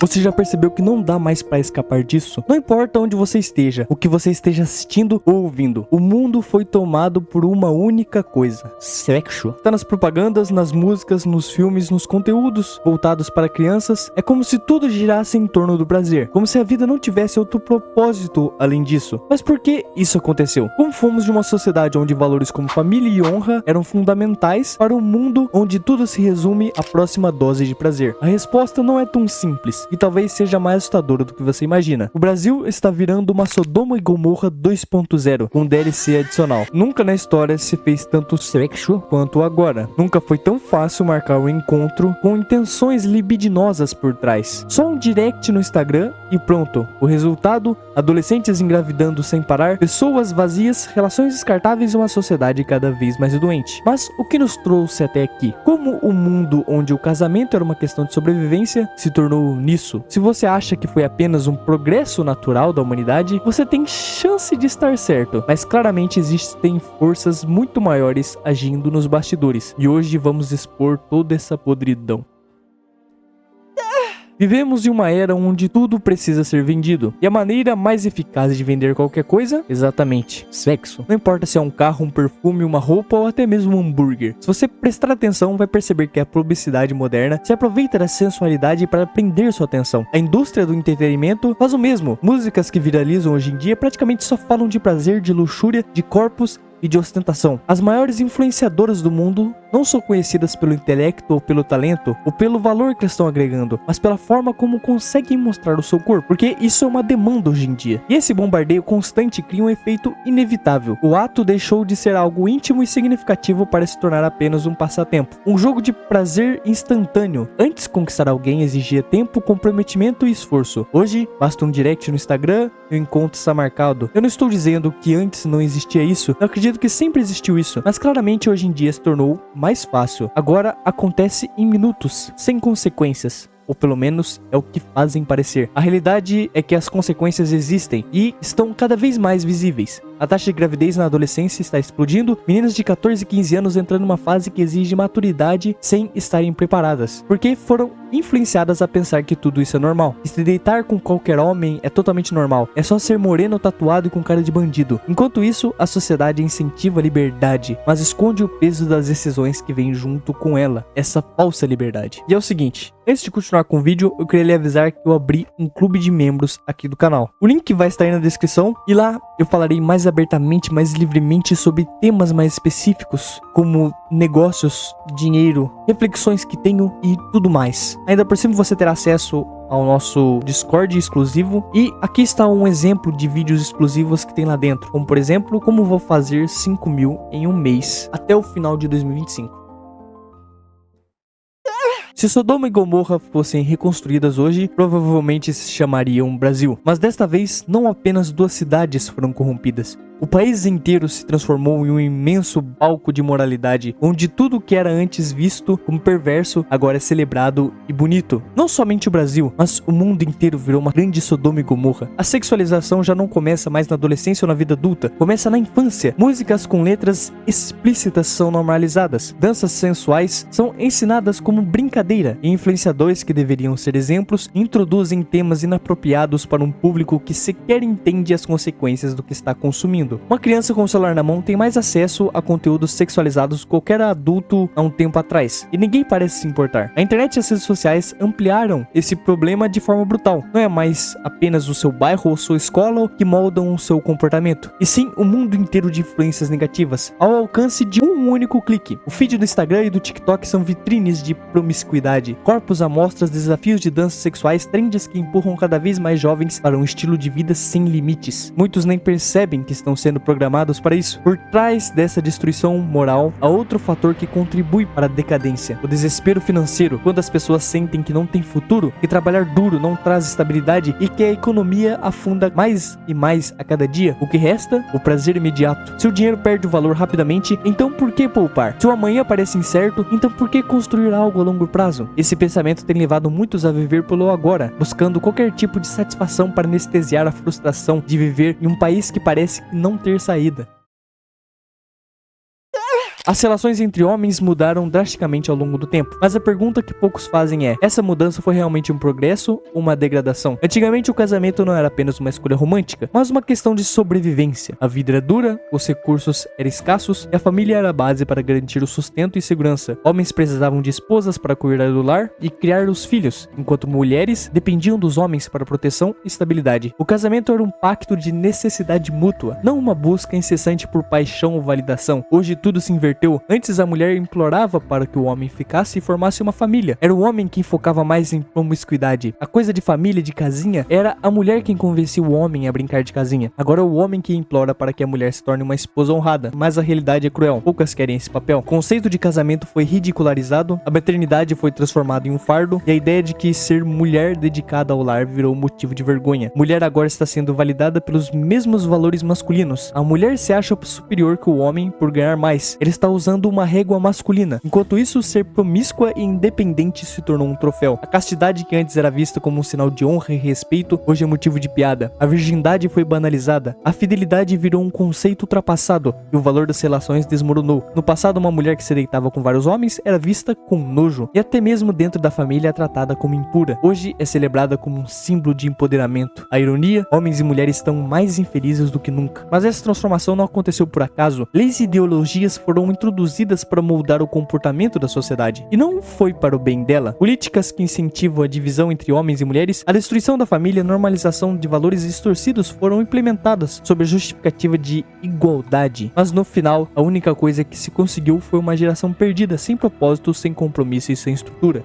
Você já percebeu que não dá mais pra escapar disso? Não importa onde você esteja, o que você esteja assistindo ou ouvindo, o mundo foi tomado por uma única coisa: sexo. Tá nas propagandas, nas músicas, nos filmes, nos conteúdos voltados para crianças. É como se tudo girasse em torno do prazer, como se a vida não tivesse outro propósito além disso. Mas por que isso aconteceu? Como fomos de uma sociedade onde valores como família e honra eram fundamentais para um mundo onde tudo se resume à próxima dose de prazer? A resposta não é tão simples e talvez seja mais assustadora do que você imagina. O Brasil está virando uma Sodoma e Gomorra 2.0 com DLC adicional. Nunca na história se fez tanto sexo quanto agora. Nunca foi tão fácil marcar um encontro com intenções libidinosas por trás. Só um direct no Instagram e pronto. O resultado: adolescentes engravidando sem parar, pessoas vazias, relações descartáveis e uma sociedade cada vez mais doente. Mas o que nos trouxe até aqui? Como o mundo onde o casamento era uma questão de sobrevivência se tornou nisso? Se você acha que foi apenas um progresso natural da humanidade, você tem chance de estar certo, mas claramente existem forças muito maiores agindo nos bastidores, e hoje vamos expor toda essa podridão. Vivemos em uma era onde tudo precisa ser vendido. E a maneira mais eficaz de vender qualquer coisa? Exatamente, sexo. Não importa se é um carro, um perfume, uma roupa ou até mesmo um hambúrguer. Se você prestar atenção, vai perceber que a publicidade moderna se aproveita da sensualidade para prender sua atenção. A indústria do entretenimento faz o mesmo. Músicas que viralizam hoje em dia praticamente só falam de prazer, de luxúria, de corpos e de ostentação. As maiores influenciadoras do mundo não são conhecidas pelo intelecto ou pelo talento ou pelo valor que estão agregando, mas pela forma como conseguem mostrar o seu corpo, porque isso é uma demanda hoje em dia. E esse bombardeio constante cria um efeito inevitável. O ato deixou de ser algo íntimo e significativo para se tornar apenas um passatempo, um jogo de prazer instantâneo. Antes, conquistar alguém exigia tempo, comprometimento e esforço. Hoje, basta um direct no Instagram e o encontro está marcado. Eu não estou dizendo que antes não existia isso, eu acredito que sempre existiu isso, mas claramente hoje em dia se tornou mais fácil. Agora acontece em minutos, sem consequências. Ou pelo menos é o que fazem parecer. A realidade é que as consequências existem e estão cada vez mais visíveis. A taxa de gravidez na adolescência está explodindo, meninas de 14 e 15 anos entrando numa fase que exige maturidade sem estarem preparadas, porque foram influenciadas a pensar que tudo isso é normal. E se deitar com qualquer homem é totalmente normal, é só ser moreno, tatuado e com cara de bandido. Enquanto isso, a sociedade incentiva a liberdade, mas esconde o peso das decisões que vem junto com ela, essa falsa liberdade. E é o seguinte, antes de continuar com o vídeo, eu queria lhe avisar que eu abri um clube de membros aqui do canal. O link vai estar aí na descrição e lá eu falarei mais abertamente, mais livremente sobre temas mais específicos, como negócios, dinheiro, reflexões que tenho e tudo mais. Ainda por cima você terá acesso ao nosso Discord exclusivo e aqui está um exemplo de vídeos exclusivos que tem lá dentro, como por exemplo, como vou fazer 5.000 em um mês até o final de 2025. Se Sodoma e Gomorra fossem reconstruídas hoje, provavelmente se chamariam Brasil. Mas desta vez, não apenas 2 cidades foram corrompidas. O país inteiro se transformou em um imenso palco de moralidade, onde tudo que era antes visto como perverso, agora é celebrado e bonito. Não somente o Brasil, mas o mundo inteiro virou uma grande Sodoma e Gomorra. A sexualização já não começa mais na adolescência ou na vida adulta, começa na infância. Músicas com letras explícitas são normalizadas, danças sensuais são ensinadas como brincadeira, e influenciadores que deveriam ser exemplos introduzem temas inapropriados para um público que sequer entende as consequências do que está consumindo. Uma criança com o celular na mão tem mais acesso a conteúdos sexualizados que qualquer adulto há um tempo atrás, e ninguém parece se importar. A internet e as redes sociais ampliaram esse problema de forma brutal. Não é mais apenas o seu bairro ou sua escola que moldam o seu comportamento, e sim o mundo inteiro de influências negativas, ao alcance de um único clique. O feed do Instagram e do TikTok são vitrines de promiscuidade, corpos à mostra, desafios de danças sexuais, trends que empurram cada vez mais jovens para um estilo de vida sem limites. Muitos nem percebem que estão sendo programados para isso. Por trás dessa destruição moral, há outro fator que contribui para a decadência: o desespero financeiro. Quando as pessoas sentem que não tem futuro, que trabalhar duro não traz estabilidade e que a economia afunda mais e mais a cada dia, o que resta? O prazer imediato. Se o dinheiro perde o valor rapidamente, então por que poupar? Se o amanhã parece incerto, então por que construir algo a longo prazo? Esse pensamento tem levado muitos a viver pelo agora, buscando qualquer tipo de satisfação para anestesiar a frustração de viver em um país que parece não ter saída. As relações entre homens mudaram drasticamente ao longo do tempo, mas a pergunta que poucos fazem é: essa mudança foi realmente um progresso ou uma degradação? Antigamente o casamento não era apenas uma escolha romântica, mas uma questão de sobrevivência. A vida era dura, os recursos eram escassos e a família era a base para garantir o sustento e segurança. Homens precisavam de esposas para cuidar do lar e criar os filhos, enquanto mulheres dependiam dos homens para proteção e estabilidade. O casamento era um pacto de necessidade mútua, não uma busca incessante por paixão ou validação. Hoje tudo se inverteu. Antes a mulher implorava para que o homem ficasse e formasse uma família. Era o homem quem focava mais em promiscuidade. A coisa de família, de casinha, era a mulher quem convencia o homem a brincar de casinha. Agora é o homem que implora para que a mulher se torne uma esposa honrada, mas a realidade é cruel. Poucas querem esse papel. O conceito de casamento foi ridicularizado, a maternidade foi transformada em um fardo e a ideia de que ser mulher dedicada ao lar virou motivo de vergonha. Mulher agora está sendo validada pelos mesmos valores masculinos. A mulher se acha superior que o homem por ganhar mais. Ele está usando uma régua masculina. Enquanto isso, ser promíscua e independente se tornou um troféu. A castidade, que antes era vista como um sinal de honra e respeito, hoje é motivo de piada. A virgindade foi banalizada. A fidelidade virou um conceito ultrapassado e o valor das relações desmoronou. No passado, uma mulher que se deitava com vários homens era vista com nojo e até mesmo dentro da família é tratada como impura. Hoje é celebrada como um símbolo de empoderamento. A ironia, homens e mulheres estão mais infelizes do que nunca. Mas essa transformação não aconteceu por acaso. Leis e ideologias foram introduzidas para moldar o comportamento da sociedade. E não foi para o bem dela. Políticas que incentivam a divisão entre homens e mulheres, a destruição da família e a normalização de valores distorcidos foram implementadas sob a justificativa de igualdade. Mas no final, a única coisa que se conseguiu foi uma geração perdida, sem propósito, sem compromisso e sem estrutura.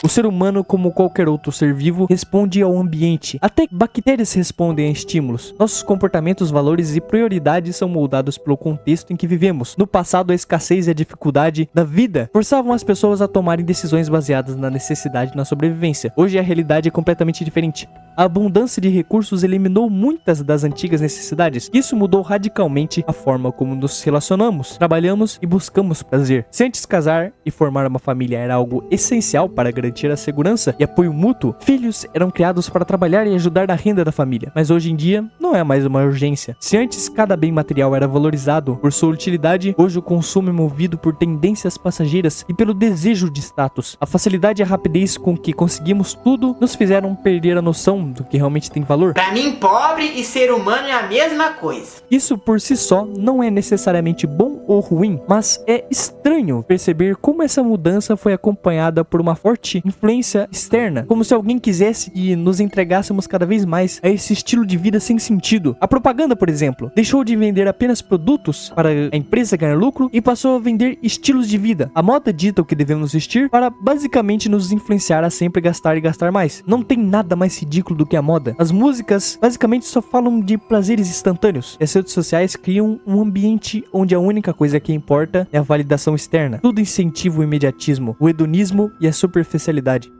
O ser humano, como qualquer outro ser vivo, responde ao ambiente. Até bactérias respondem a estímulos. Nossos comportamentos, valores e prioridades são moldados pelo contexto em que vivemos. No passado, a escassez e a dificuldade da vida forçavam as pessoas a tomarem decisões baseadas na necessidade e na sobrevivência. Hoje a realidade é completamente diferente. A abundância de recursos eliminou muitas das antigas necessidades. Isso mudou radicalmente a forma como nos relacionamos, trabalhamos e buscamos prazer. Se antes casar e formar uma família era algo essencial para garantir a segurança e apoio mútuo, filhos eram criados para trabalhar e ajudar na renda da família. Mas hoje em dia, não é mais uma urgência. Se antes cada bem material era valorizado por sua utilidade, hoje o consumo é movido por tendências passageiras e pelo desejo de status. A facilidade e a rapidez com que conseguimos tudo nos fizeram perder a noção do que realmente tem valor. Pra mim, pobre e ser humano é a mesma coisa. Isso por si só não é necessariamente bom ou ruim, mas é estranho perceber como essa mudança foi acompanhada por uma forte influência externa, como se alguém quisesse que nos entregássemos cada vez mais a esse estilo de vida sem sentido. A propaganda, por exemplo, deixou de vender apenas produtos para a empresa ganhar lucro e passou a vender estilos de vida. A moda dita o que devemos vestir para basicamente nos influenciar a sempre gastar e gastar mais. Não tem nada mais ridículo do que a moda. As músicas basicamente só falam de prazeres instantâneos. E as redes sociais criam um ambiente onde a única coisa que importa é a validação externa. Tudo incentiva o imediatismo, o hedonismo e a superficialidade.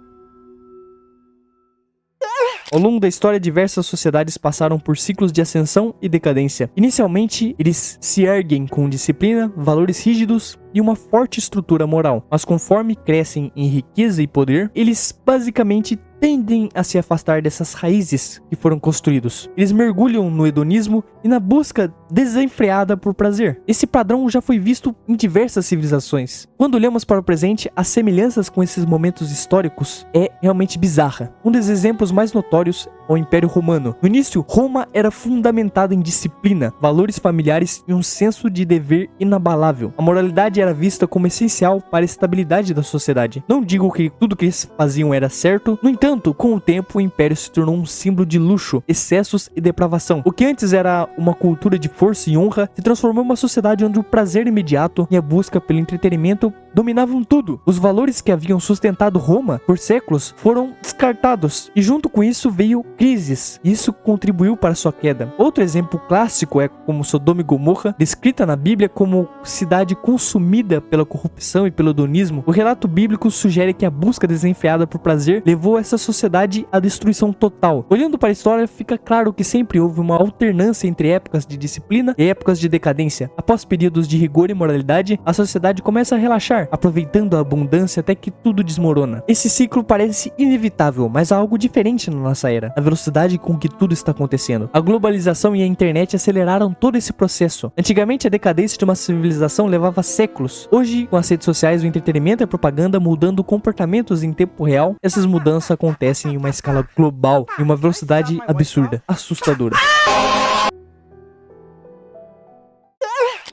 Ao longo da história, diversas sociedades passaram por ciclos de ascensão e decadência. Inicialmente, eles se erguem com disciplina, valores rígidos e uma forte estrutura moral. Mas conforme crescem em riqueza e poder, eles basicamente tendem a se afastar dessas raízes que foram construídos. Eles mergulham no hedonismo e na busca desenfreada por prazer. Esse padrão já foi visto em diversas civilizações. Quando olhamos para o presente, as semelhanças com esses momentos históricos é realmente bizarra. Um dos exemplos mais notórios é o Império Romano. No início, Roma era fundamentada em disciplina, valores familiares e um senso de dever inabalável. A moralidade era vista como essencial para a estabilidade da sociedade. Não digo que tudo que eles faziam era certo, no entanto, com o tempo o Império se tornou um símbolo de luxo, excessos e depravação. O que antes era uma cultura de força e honra se transformou em uma sociedade onde o prazer imediato e a busca pelo entretenimento dominavam tudo. Os valores que haviam sustentado Roma por séculos foram descartados e junto com isso veio crises. Isso contribuiu para sua queda. Outro exemplo clássico é como Sodoma e Gomorra, descrita na Bíblia como cidade consumida pela corrupção e pelo hedonismo. O relato bíblico sugere que a busca desenfreada por prazer levou essa sociedade à destruição total. Olhando para a história, fica claro que sempre houve uma alternância entre épocas de disciplina e épocas de decadência. Após períodos de rigor e moralidade, a sociedade começa a relaxar. acumular, aproveitando a abundância até que tudo desmorona. Esse ciclo parece inevitável, mas há algo diferente na nossa era: a velocidade com que tudo está acontecendo. A globalização e a internet aceleraram todo esse processo. Antigamente, a decadência de uma civilização levava séculos. Hoje, com as redes sociais, o entretenimento e a propaganda mudando comportamentos em tempo real, essas mudanças acontecem em uma escala global, em uma velocidade absurda, assustadora.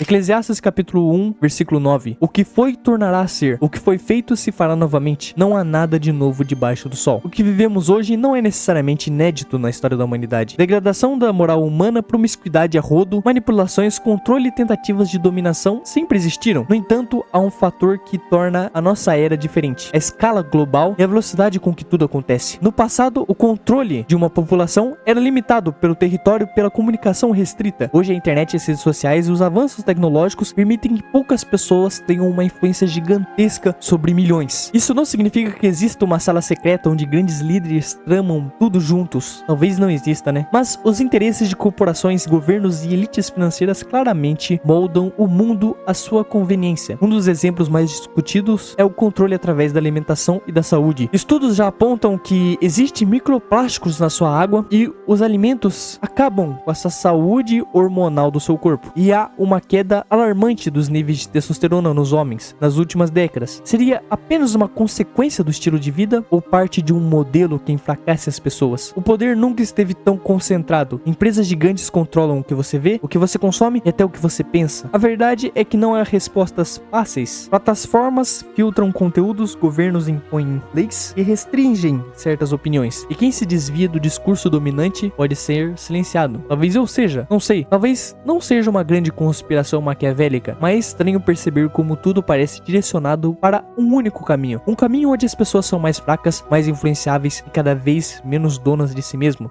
Eclesiastes capítulo 1, versículo 9. O que foi tornará a ser, o que foi feito se fará novamente. Não há nada de novo debaixo do sol. O que vivemos hoje não é necessariamente inédito na história da humanidade. Degradação da moral humana, promiscuidade a rodo, manipulações, controle e tentativas de dominação sempre existiram. No entanto, há um fator que torna a nossa era diferente: a escala global e a velocidade com que tudo acontece. No passado, o controle de uma população era limitado pelo território e pela comunicação restrita. Hoje, a internet, as redes sociais e os avanços tecnológicos permitem que poucas pessoas tenham uma influência gigantesca sobre milhões. Isso não significa que exista uma sala secreta onde grandes líderes tramam tudo juntos. Talvez não exista, né? Mas os interesses de corporações, governos e elites financeiras claramente moldam o mundo à sua conveniência. Um dos exemplos mais discutidos é o controle através da alimentação e da saúde. Estudos já apontam que existem microplásticos na sua água e os alimentos acabam com essa saúde hormonal do seu corpo. E há uma queda alarmante dos níveis de testosterona nos homens nas últimas décadas. Seria apenas uma consequência do estilo de vida ou parte de um modelo que enfraquece as pessoas? O poder nunca esteve tão concentrado. Empresas gigantes controlam o que você vê, o que você consome e até o que você pensa. A verdade é que não há respostas fáceis. Plataformas filtram conteúdos, governos impõem leis e restringem certas opiniões. E quem se desvia do discurso dominante pode ser silenciado. Talvez eu seja, não sei. Talvez não seja uma grande conspiração maquiavélica, mas é estranho perceber como tudo parece direcionado para um único caminho. Um caminho onde as pessoas são mais fracas, mais influenciáveis e cada vez menos donas de si mesmo.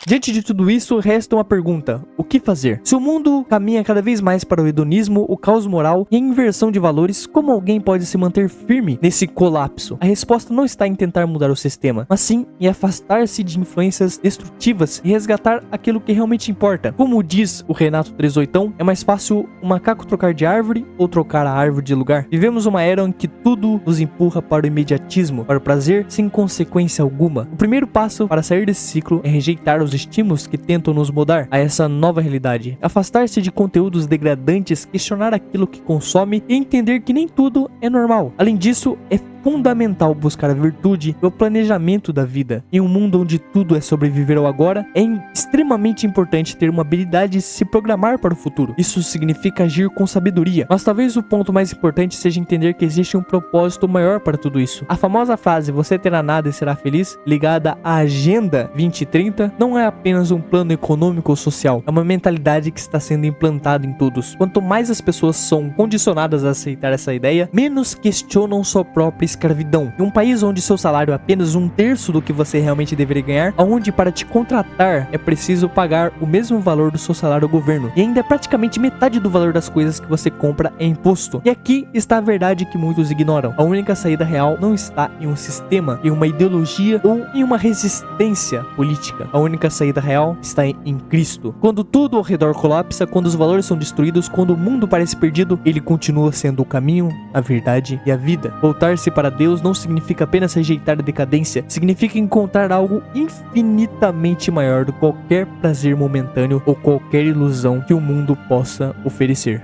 Diante de tudo isso, resta uma pergunta: o que fazer? Se o mundo caminha cada vez mais para o hedonismo, o caos moral e a inversão de valores, como alguém pode se manter firme nesse colapso? A resposta não está em tentar mudar o sistema, mas sim em afastar-se de influências destrutivas e resgatar aquilo que realmente importa. Como diz o Renato 38, é mais fácil um macaco trocar de árvore ou trocar a árvore de lugar. Vivemos uma era em que tudo nos empurra para o imediatismo, para o prazer, sem consequência alguma. O primeiro passo para sair desse ciclo é rejeitar os estímulos que tentam nos mudar a essa nova realidade. Afastar-se de conteúdos degradantes, questionar aquilo que consome e entender que nem tudo é normal. Além disso, é fundamental buscar a virtude e o planejamento da vida. Em um mundo onde tudo é sobreviver ao agora, é extremamente importante ter uma habilidade de se programar para o futuro. Isso significa agir com sabedoria. Mas talvez o ponto mais importante seja entender que existe um propósito maior para tudo isso. A famosa frase "você terá nada e será feliz", ligada à Agenda 2030, não é apenas um plano econômico ou social. É uma mentalidade que está sendo implantada em todos. Quanto mais as pessoas são condicionadas a aceitar essa ideia, menos questionam sua própria escravidão. Em um país onde seu salário é apenas 1/3 do que você realmente deveria ganhar, onde para te contratar é preciso pagar o mesmo valor do seu salário ao governo, e ainda praticamente metade do valor das coisas que você compra é imposto. E aqui está a verdade que muitos ignoram: a única saída real não está em um sistema, em uma ideologia ou em uma resistência política. A única saída real está em Cristo. Quando tudo ao redor colapsa, quando os valores são destruídos, quando o mundo parece perdido, ele continua sendo o caminho, a verdade e a vida. Voltar-se para Deus não significa apenas rejeitar a decadência, significa encontrar algo infinitamente maior do que qualquer prazer momentâneo ou qualquer ilusão que o mundo possa oferecer.